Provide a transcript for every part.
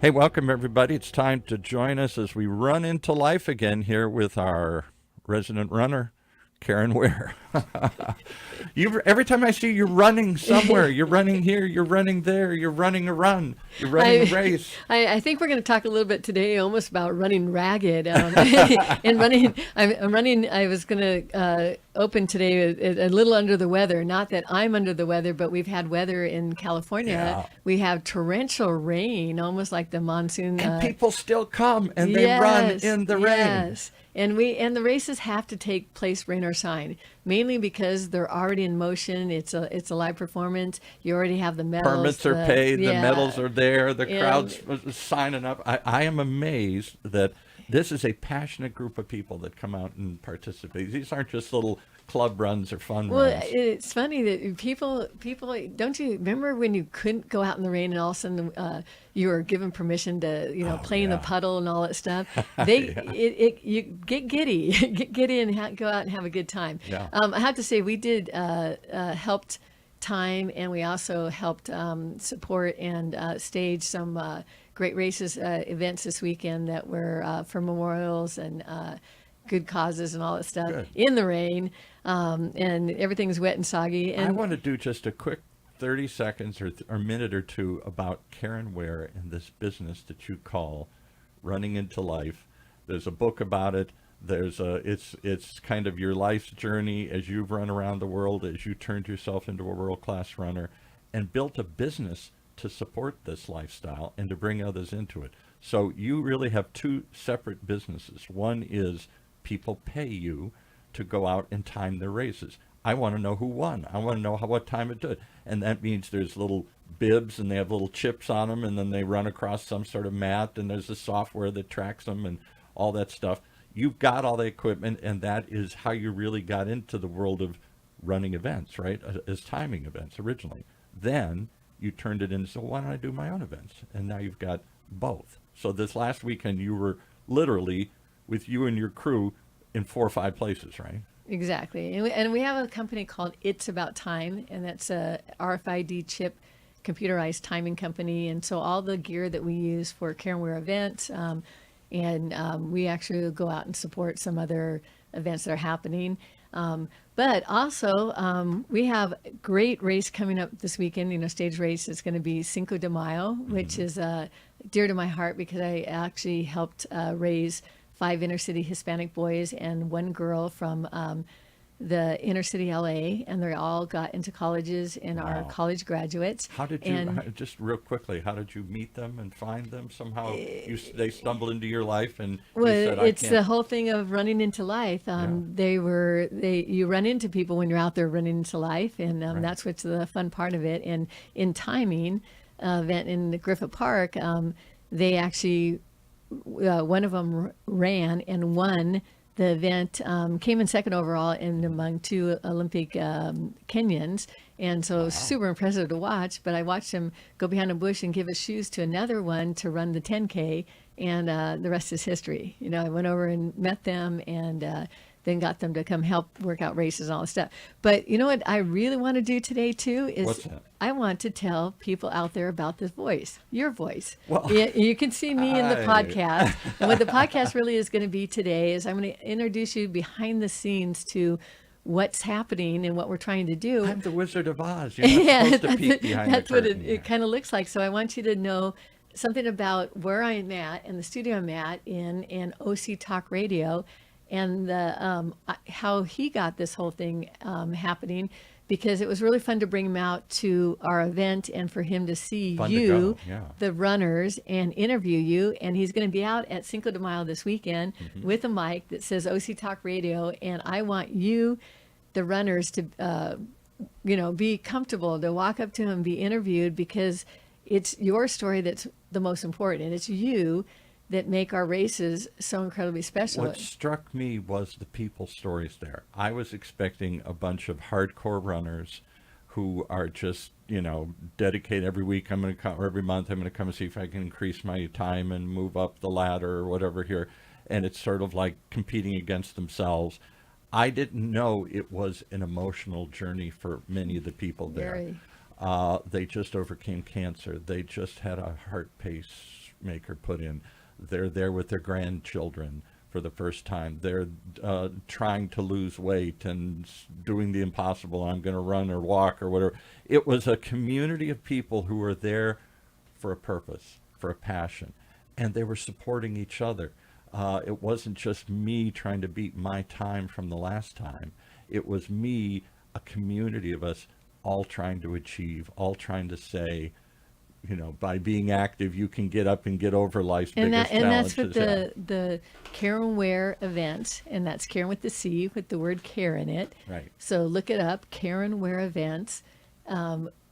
Hey, welcome everybody. It's time to join us as we run into life again here with our resident runner, Caren Ware. Every time I see you running somewhere, you're running here, you're running there, you're running a run, you're running a I, race. I think we're going to talk a little bit today almost about running ragged and running. I'm running. I was going to open today a little under the weather. Not that I'm under the weather, but we've had weather in California. Yeah. We have torrential rain, almost like the monsoon. And people still come and they run Yes, in the rain. yes. And the races have to take place rain or shine, mainly because they're already in motion. It's a live performance. You already have the medals. Permits are paid, the medals Yeah, are there, the and crowd's signing up. I am amazed that this is a passionate group of people that come out and participate. These aren't just little club runs or fun well, runs. it's funny that people don't you remember when you couldn't go out in the rain and all of a sudden you were given permission to Oh, play in the yeah. puddle and all that stuff. They Yeah. you get giddy, get giddy and go out and have a good time. Yeah. I have to say we did helped time, and we also helped support and stage some great races events this weekend that were for memorials and good causes and all that stuff Good. in the rain, and everything's wet and soggy. I And want to do just a quick 30 seconds or minute or two about Caren Ware and this business that you call running into life. There's a book about it. It's kind of your life's journey as you've run around the world, as you turned yourself into a world-class runner and built a business to support this lifestyle and to bring others into it. So you really have two separate businesses. One is people pay you to go out and time their races. I want to know who won. I want to know what time it did. And that means there's little bibs and they have little chips on them and then they run across some sort of mat and there's a software that tracks them and all that stuff. You've got all the equipment and that is how you really got into the world of running events, right? As timing events originally. Then you turned it into, so why don't I do my own events? And now you've got both. So this last weekend you were literally with you and your crew in 4 or 5 places, right? exactly, and we have a company called It's About Time, and that's a RFID chip computerized timing company. And so all the gear that we use for Caren Ware events, and we actually go out and support some other events that are happening. But also, we have a great race coming up this weekend. Stage race is going to be Cinco de Mayo, which is dear to my heart because I actually helped raise 5 inner-city Hispanic boys and 1 girl from the inner city LA, and they all got into colleges and are Wow. college graduates. How did you, And just real quickly, how did you meet them and find them? Somehow they stumbled into your life and well, you said, I it's can't. the whole thing of running into life. Yeah, You run into people when you're out there running into life, and right. that's what's the fun part of it. And in timing, event in the Griffith Park, they actually one of them ran and won the event, came in second overall and among 2 Olympic Kenyans. And so it was Wow. super impressive to watch. But I watched him go behind a bush and give his shoes to another one to run the 10K. And the rest is history. I went over and met them and then got them to come help work out races and all this stuff. But you know what I really want to do today, too, is What's that? I want to tell people out there about this voice, your voice. Well, You can see me in the I, podcast. And what the podcast really is going to be today is I'm going to introduce you behind the scenes to what's happening and what we're trying to do. I'm the Wizard of Oz. You're not Yeah, supposed to peek behind the that's what curtain it here. kind of looks like. So I want you to know something about where I'm at and the studio I'm at in OC Talk Radio, and how he got this whole thing happening, because it was really fun to bring him out to our event and for him to see Fun to you, go. Yeah. the runners, and interview you. And he's going to be out at Cinco de Mayo this weekend with a mic that says OC Talk Radio, and I want you, the runners, to be comfortable to walk up to him and be interviewed, because it's your story that's the most important, and it's you that make our races so incredibly special. What struck me was the people stories there. I was expecting a bunch of hardcore runners who are just, dedicated every week. I'm going to come, or every month, I'm going to come and see if I can increase my time and move up the ladder or whatever here. And it's sort of like competing against themselves. I didn't know it was an emotional journey for many of the people there. Very. They just overcame cancer. They just had a heart pace, maker put in. They're there with their grandchildren for the first time. They're trying to lose weight and doing the impossible. I'm going to run or walk or whatever. It was a community of people who were there for a purpose, for a passion, and they were supporting each other. It wasn't just me trying to beat my time from the last time. It was me, a community of us, all trying to achieve, all trying to say, by being active, you can get up and get over life's biggest challenges. And that's what the Caren Ware event, and that's Caren with the C, with the word care in it. Right. So look it up, Caren Ware events.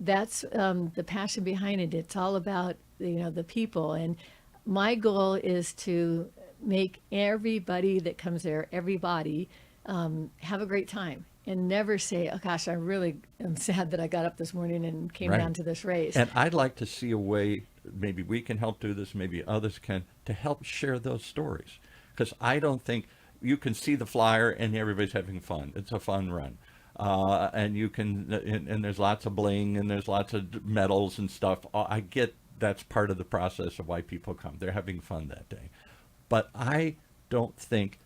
That's the passion behind it. It's all about the people, and my goal is to make everybody that comes there, everybody, have a great time. And never say, oh gosh, I really am sad that I got up this morning and came down to this race. And I'd like to see a way, maybe we can help do this, maybe others can, to help share those stories. Because I don't think you can see the flyer and everybody's having fun. It's a fun run. And you can, and there's lots of bling and there's lots of medals and stuff. I get that's part of the process of why people come. They're having fun that day. But I don't think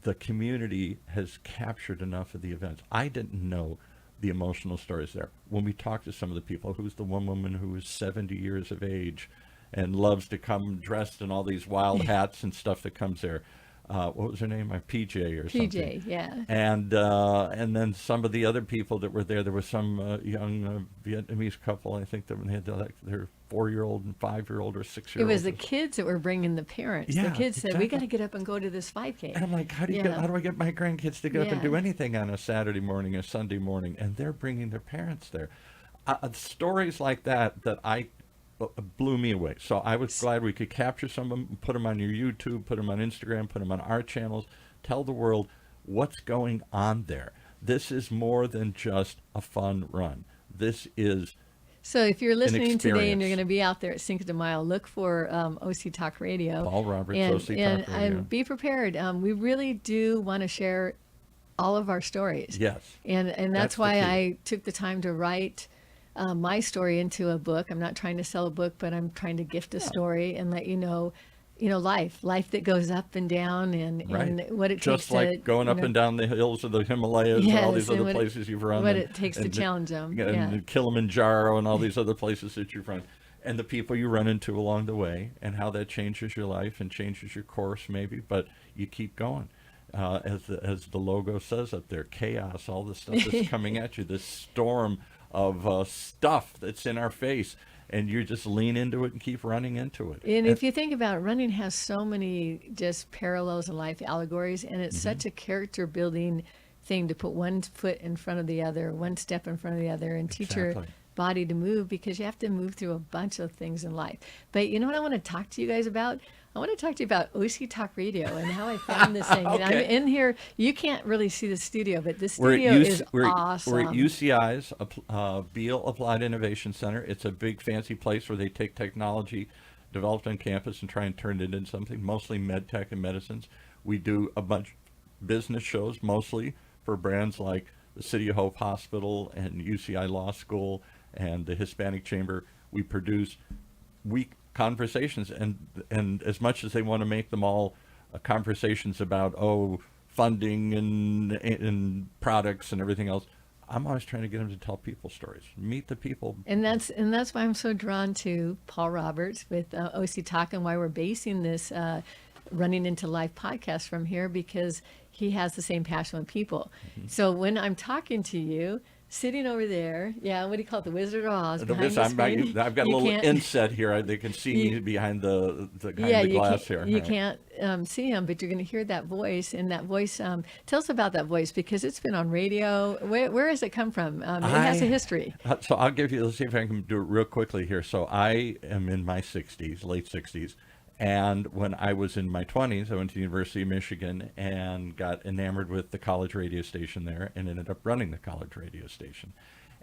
the community has captured enough of the events. I didn't know the emotional stories there. When we talked to some of the people, who's the one woman who is 70 years of age and loves to come dressed in all these wild hats and stuff that comes there. What was her name? PJ or something. PJ, yeah. And then some of the other people that were there. There was some young Vietnamese couple. I think that when they had their 4-year-old and 5-year-old or 6-year-old. It was the kids that were bringing the parents. Yeah, the kids said, exactly. "We got to get up and go to this 5K." And I'm like, how do I get my grandkids to get up and do anything on a Saturday morning, a Sunday morning? And they're bringing their parents there. Stories like that I blew me away. So I was glad we could capture some of them, put them on your YouTube, put them on Instagram, put them on our channels, tell the world what's going on there. This is more than just a fun run. This is So if you're listening today and you're going to be out there at Cinco de Mayo, look for OC Talk Radio. Paul Roberts, and, OC Talk Radio. And be prepared. We really do want to share all of our stories. Yes. And that's why I took the time to write my story into a book. I'm not trying to sell a book, but I'm trying to gift a story and let you know, life that goes up and down and what it takes just like going up and down the hills of the Himalayas and all these other places you've run. What it takes to challenge them. And Kilimanjaro and all these other places that you've run. And the people you run into along the way and how that changes your life and changes your course maybe, but you keep going. As the logo says up there, chaos, all the stuff that's coming at you, this storm of stuff that's in our face, and you just lean into it and keep running into it. And if you think about it, running has so many just parallels in life, allegories, and it's such a character building thing to put one foot in front of the other, one step in front of the other, and teach your body to move, because you have to move through a bunch of things in life. But you know what I want to talk to you guys about? I want to talk to you about OC Talk Radio and how I found this thing. And I'm in here. You can't really see the studio, but this studio is awesome. We're at UCI's Beal Applied Innovation Center. It's a big fancy place where they take technology developed on campus and try and turn it into something, mostly med tech and medicines. We do a bunch of business shows, mostly for brands like the City of Hope Hospital and UCI Law School and the Hispanic Chamber. We produce conversations, and as much as they want to make them all conversations about funding and products and everything else, I'm always trying to get them to tell people stories, meet the people. And that's why I'm so drawn to Paul Roberts with OC Talk, and why we're basing this Running Into Life podcast from here, because he has the same passion with people. So when I'm talking to you, sitting over there, what do you call it, the Wizard of Oz? I've got a little inset here. They can see me behind the glass here. You can't see him, but you're going to hear that voice. And that voice, tell us about that voice, because it's been on radio. Where has it come from? It has a history. So I'll give you, let's see if I can do it real quickly here. So I am in my 60s, late 60s. And when I was in my 20s, I went to the University of Michigan and got enamored with the college radio station there and ended up running the college radio station.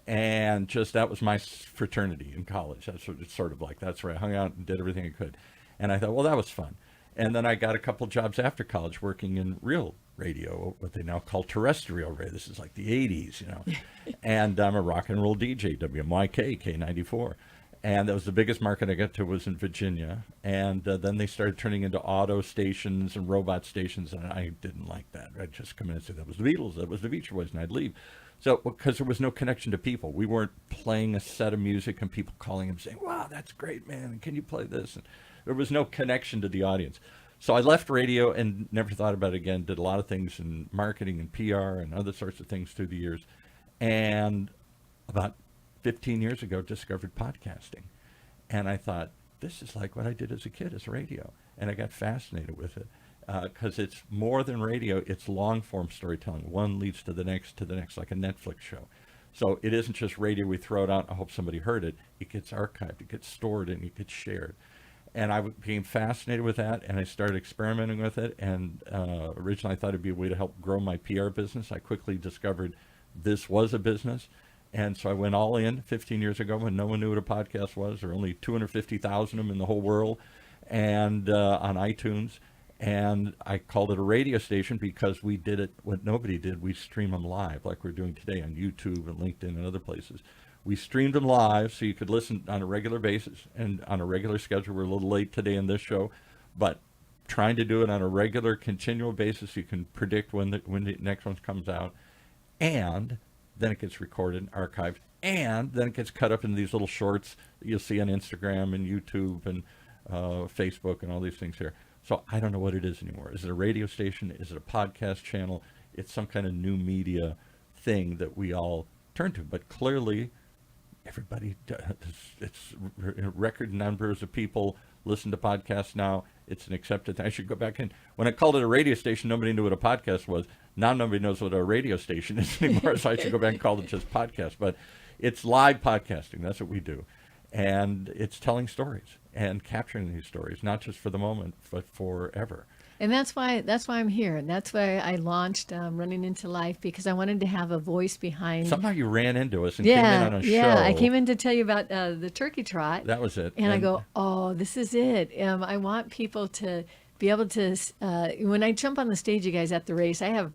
And that was my fraternity in college. That's what it's sort of like. That's where I hung out and did everything I could. And I thought, well, that was fun. And then I got a couple jobs after college working in real radio, what they now call terrestrial radio. This is like the 80s, And I'm a rock and roll DJ, WMYK, K94. And that was the biggest market I got to was in Virginia. And then they started turning into auto stations and robot stations, and I didn't like that. I'd just come in and say, that was the Beatles, that was the Beach Boys, and I'd leave. So, because there was no connection to people. We weren't playing a set of music and people calling and saying, wow, that's great, man, and can you play this? And there was no connection to the audience. So I left radio and never thought about it again, did a lot of things in marketing and PR and other sorts of things through the years. And about 15 years ago, discovered podcasting. And I thought, this is like what I did as a kid, as radio. And I got fascinated with it because it's more than radio. It's long-form storytelling. One leads to the next, like a Netflix show. So it isn't just radio. We throw it out. I hope somebody heard it. It gets archived. It gets stored, and it gets shared. And I became fascinated with that, and I started experimenting with it. And originally I thought it'd be a way to help grow my PR business. I quickly discovered this was a business. And so I went all in 15 years ago when no one knew what a podcast was. There were only 250,000 of them in the whole world, and on iTunes. And I called it a radio station because we did it what nobody did. We stream them live like we're doing today on YouTube and LinkedIn and other places. We streamed them live so you could listen on a regular basis and on a regular schedule. We're a little late today in this show, but trying to do it on a regular, continual basis. You can predict when the next one comes out. And then it gets recorded and archived. And then it gets cut up into these little shorts that you'll see on Instagram and YouTube and Facebook and all these things here. So I don't know what it is anymore. Is it a radio station? Is it a podcast channel? It's some kind of new media thing that we all turn to. But clearly, everybody does. It's record numbers of people listen to podcasts now. It's an accepted thing. I should go back in. When I called it a radio station, nobody knew what a podcast was. Now nobody knows what a radio station is anymore, so I should go back and call it just podcast. But it's live podcasting. That's what we do. And it's telling stories and capturing these stories, not just for the moment, but forever. And that's why I'm here. And that's why I launched Running Into Life, because I wanted to have a voice behind. Somehow you ran into us and came in on a show. Yeah, I came in to tell you about the turkey trot. That was it. And I go, oh, this is it. I want people to be able to, when I jump on the stage, you guys, at the race, I have,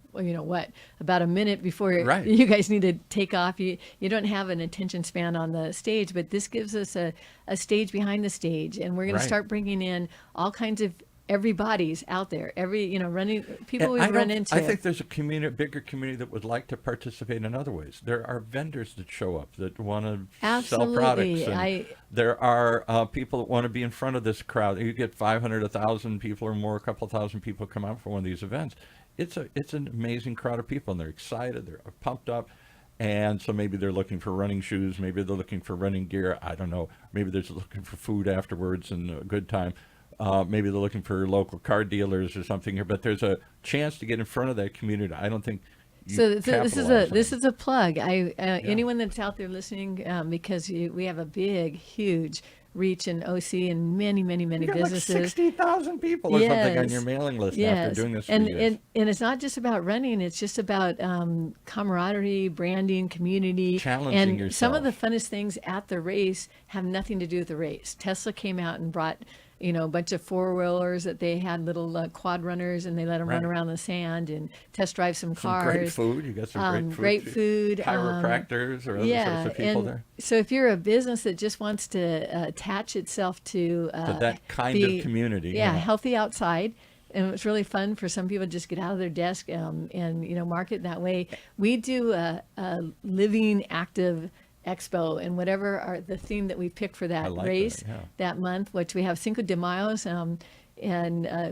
about a minute before you guys need to take off. You don't have an attention span on the stage, but this gives us a stage behind the stage. And we're going to start bringing in all kinds of everybody's out there, running people we run into. I think there's a bigger community that would like to participate in other ways. There are vendors that show up that want to sell products. And there are people that want to be in front of this crowd. You get 500, 1,000 people or more, a couple thousand people come out for one of these events. It's an amazing crowd of people, and they're excited, they're pumped up. And so maybe they're looking for running shoes, maybe they're looking for running gear, I don't know. Maybe they're just looking for food afterwards and a good time. Maybe they're looking for local car dealers or something here, but there's a chance to get in front of that community. I don't think this is a plug. Anyone that's out there listening, because we have a big, huge reach in OC and many businesses. Like 60,000 people or something on your mailing list after doing this for years. And it's not just about running. It's just about camaraderie, branding, community. Challenging yourself. And some of the funnest things at the race have nothing to do with the race. Tesla came out and brought a bunch of four-wheelers that they had, little quad runners, and they let them run around the sand and test drive some cars. Some great food. You got some great food. Chiropractors or other sorts of people there. So if you're a business that just wants to attach itself to that kind of community. Healthy outside. And it's really fun for some people to just get out of their desk and market that way. We do a living, active expo, and whatever the theme that we pick for that race that month, which we have Cinco de Mayo's, and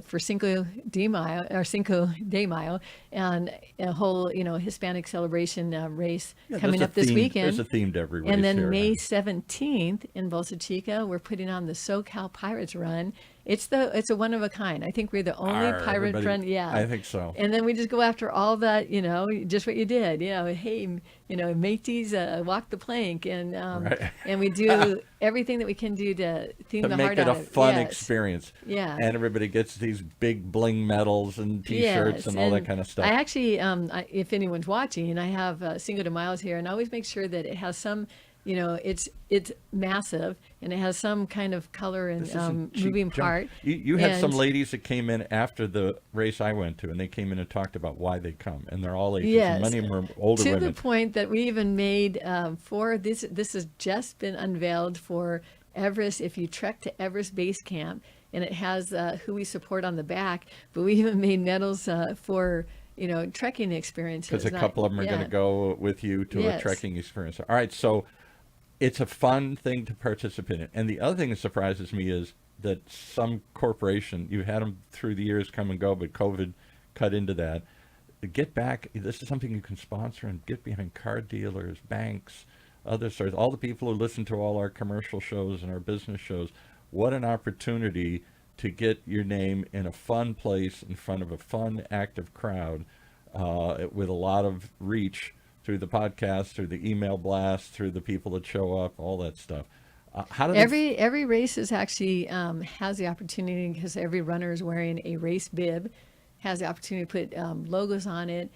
for Cinco de Mayo, and a whole Hispanic celebration race coming up this weekend. There's a theme to every race. And then here, May 17th in Bolsa Chica, we're putting on the SoCal Pirates Run. It's a one of a kind. I think we're the only pirate run. Yeah, I think so. And then we just go after all that, just what you did. Hey, mateys, walk the plank, and and we do everything that we can do to theme the heart out. To make it a fun experience. Yeah. And everybody gets these big bling medals and T-shirts and all that kind of stuff. I actually, if anyone's watching, I have Cinco de Mayo here, and I always make sure that it has some. It's massive, and it has some kind of color and moving part. You had some ladies that came in after the race I went to, and they came in and talked about why they come, and they're all ages. Yes. And many of them are older women. To the point that we even made for this has just been unveiled for Everest. If you trek to Everest Base Camp, and it has who we support on the back, but we even made medals for trekking experiences. Because a couple of them are going to go with you to a trekking experience. All right, so it's a fun thing to participate in. And the other thing that surprises me is that some corporation, you had them through the years come and go, but COVID cut into that. Get back, this is something you can sponsor and get behind car dealers, banks, other sorts, all the people who listen to all our commercial shows and our business shows. What an opportunity to get your name in a fun place in front of a fun, active crowd with a lot of reach through the podcast, through the email blast, through the people that show up, all that stuff. How do every race is actually has the opportunity, because every runner is wearing a race bib, has the opportunity to put logos on it.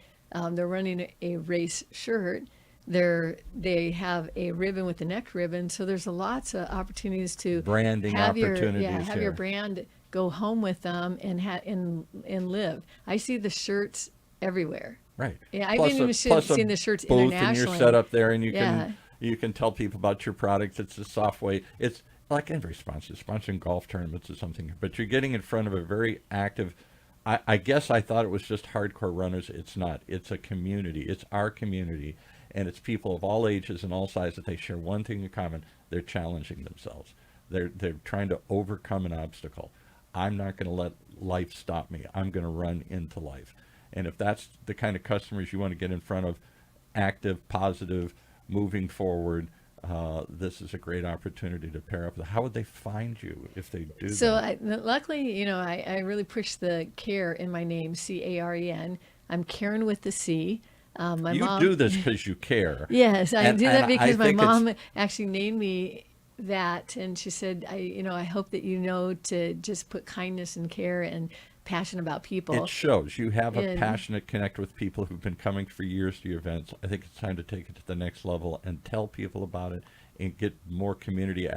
They're running a race shirt. They have a ribbon with the neck ribbon. So there's lots of opportunities to branding have opportunities. Have your brand go home with them and live. I see the shirts everywhere. Right. Yeah, I've even seen the shirts booth internationally. And you're set up there, and you can tell people about your products. It's a soft way. It's like every sponsor, sponsoring golf tournaments or something. But you're getting in front of a very active. I guess I thought it was just hardcore runners. It's not. It's a community. It's our community, and it's people of all ages and all sizes. They share one thing in common: they're challenging themselves. They're trying to overcome an obstacle. I'm not going to let life stop me. I'm going to run into life. And if that's the kind of customers you want to get in front of, active, positive, moving forward, this is a great opportunity to pair up. How would they find you if they do that? Luckily, I really push the care in my name, Caren. I'm Caren with the C. My mom do this because you care. Yes, I do that because my mom actually named me that, and she said, I hope that to just put kindness and care and passion about people. It shows you have a passionate connect with people who've been coming for years to your events. I think it's time to take it to the next level and tell people about it and get more community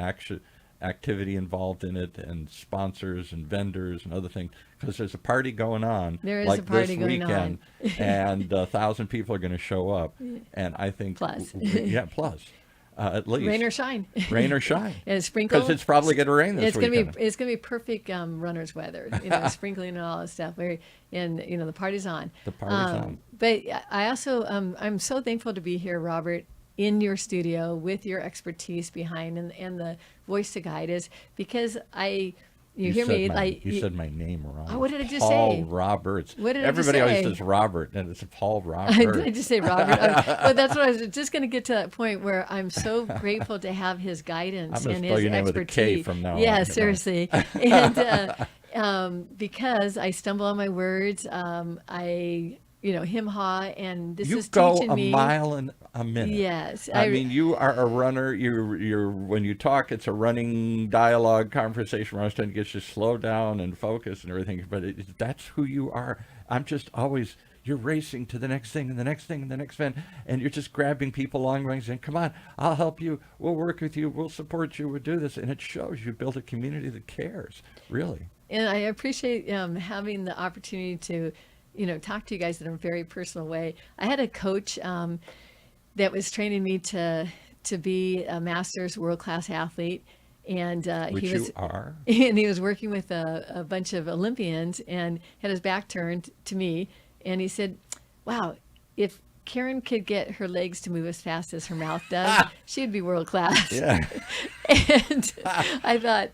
activity involved in it, and sponsors and vendors and other things, because there's a party going on. There is like a party this going weekend, on. and 1,000 people are going to show up, and I think plus. plus. At least rain or shine, and sprinkle, because it's probably going to rain this weekend. It's gonna be perfect runner's weather, sprinkling and all that stuff. And the party's on. The party's on. But I also I'm so thankful to be here, Robert, in your studio with your expertise behind and the voice to guide us, because you hear me like you said my name wrong. Oh, what did I just Paul say? Roberts. What did Everybody I just say? always says Robert, and it's Paul Robert. I just say Robert. But that's what I was just going to get to, that point where I'm so grateful to have his guidance and his name expertise. With a K from now on. Yeah, seriously. And because I stumble on my words, him-haw, and this is teaching me. You go a mile in a minute. Yes. I mean, you are a runner. You're when you talk, it's a running dialogue, conversation where I was trying to get you to slow down and focus and everything. But that's who you are. I'm just always, you're racing to the next thing and the next thing and the next event. And you're just grabbing people along the way and saying, come on, I'll help you. We'll work with you. We'll support you. We'll do this. And it shows you build a community that cares, really. And I appreciate having the opportunity to talk to you guys in a very personal way. I had a coach that was training me to be a master's world-class athlete, and you are. And he was working with a bunch of Olympians and had his back turned to me, and he said, "Wow, if Caren could get her legs to move as fast as her mouth does, she'd be world-class." Yeah. And I thought,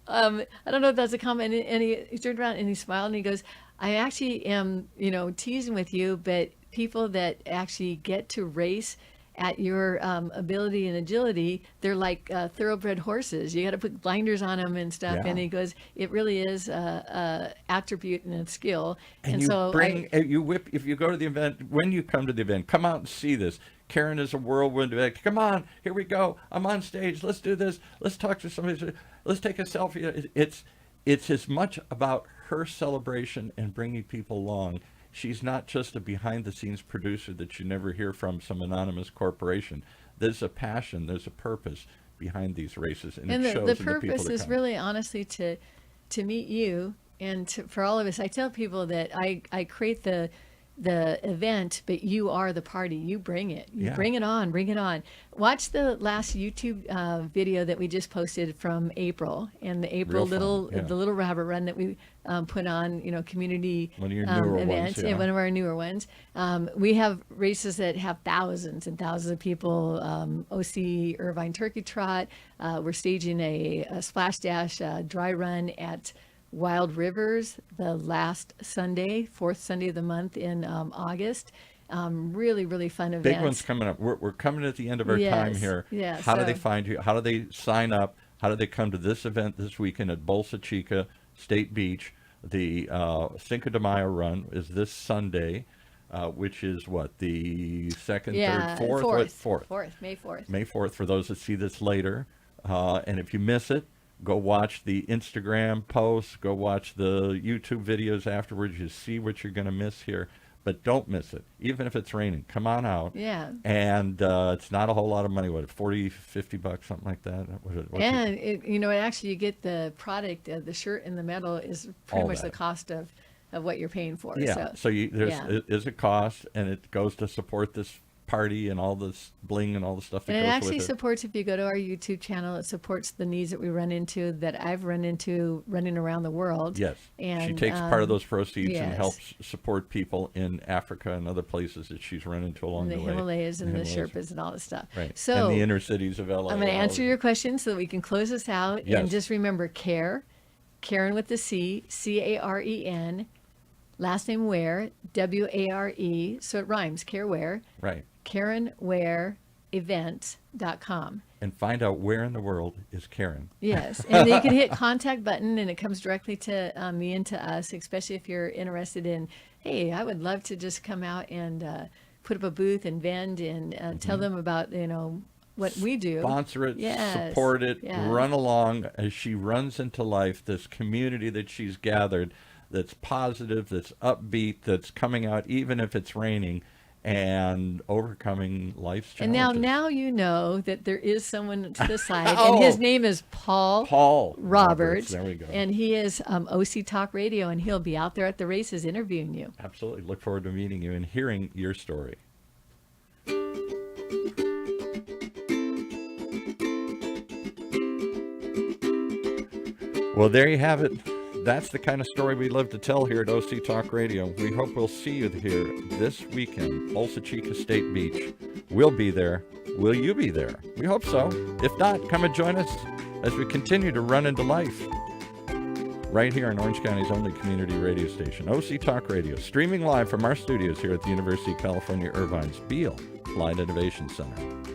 I don't know if that's a comment. And he turned around and he smiled and he goes, I actually am, teasing with you, but people that actually get to race at your ability and agility, they're like thoroughbred horses. You got to put blinders on them and stuff. Yeah. And he goes, it really is a attribute and a skill. And you so you whip, if you go to the event, when you come to the event, come out and see this. Caren is a whirlwind event. Come on, here we go. I'm on stage. Let's do this. Let's talk to somebody. Let's take a selfie. It's as much about her celebration and bringing people along. She's not just a behind-the-scenes producer that you never hear from some anonymous corporation. There's a passion, there's a purpose behind these races, and it shows the in the people purpose that is come. really, honestly, to meet you and for all of us. I tell people that I create the the event, but you are the party. You bring it. You Yeah. bring it on. Bring it on. Watch the last YouTube video that we just posted from April, and the April Real fun, yeah. the little rabbit run that we put on, community One of your newer events. ones, yeah. One of our newer ones. We have races that have thousands and thousands of people. OC Irvine Turkey Trot. We're staging a splash dash dry run at Wild Rivers the last Sunday, fourth Sunday of the month in August. Really, really fun events. Big one's coming up. We're coming at the end of our time Yes, here. yes, How do so- they find you? How do they sign up? How do they come to this event this weekend at Bolsa Chica State Beach? The Cinco de Mayo run is this Sunday, which is what, the second, Yeah, third, fourth? What, fourth. May 4th. May 4th for those that see this later. And if you miss it, go watch the Instagram posts, go watch the YouTube videos afterwards. You see what you're going to miss here. But don't miss it, even if it's raining. Come on out. Yeah. And it's not a whole lot of money. What, $40, $50, something like that? What's And it actually you get the product, the shirt and the medal is pretty All much that. the cost of what you're paying for. Yeah. So yeah. it is a cost, and it goes to support this party and all this bling and all the stuff that And it goes actually with it. supports, if you go to our YouTube channel, it supports the needs that we run into, that I've run into running around the world. Yes. And she takes part of those proceeds and yes. helps support people in Africa and other places that she's run into along And the way. Himalayas and the Sherpas and all this stuff. Right. So and the inner cities of LA. I'm going to answer your question so that we can close this out. Yes. And just remember, Caren with the C, Caren, last name Ware, Ware, so it rhymes, Care Ware, Right. CarenWareEvents.com. And find out where in the world is Caren. Yes, and you can hit contact button, and it comes directly to me and to us, especially if you're interested in, hey, I would love to just come out and put up a booth and vend and tell them about, what we do. Sponsor it, Yes, support it, yeah. run along as she runs into life, this community that she's gathered that's positive, that's upbeat, that's coming out even if it's raining, and overcoming life's And challenges. now you know that there is someone to the side, Oh. and his name is Paul Roberts. There we go. And he is OC Talk Radio, and he'll be out there at the races interviewing you. Absolutely. Look forward to meeting you and hearing your story. Well, there you have it. That's the kind of story we love to tell here at OC Talk Radio. We hope we'll see you here this weekend, Bolsa Chica State Beach. We'll be there. Will you be there? We hope so. If not, come and join us as we continue to run into life. Right here on Orange County's only community radio station, OC Talk Radio, streaming live from our studios here at the University of California, Irvine's Beale Applied Innovation Center.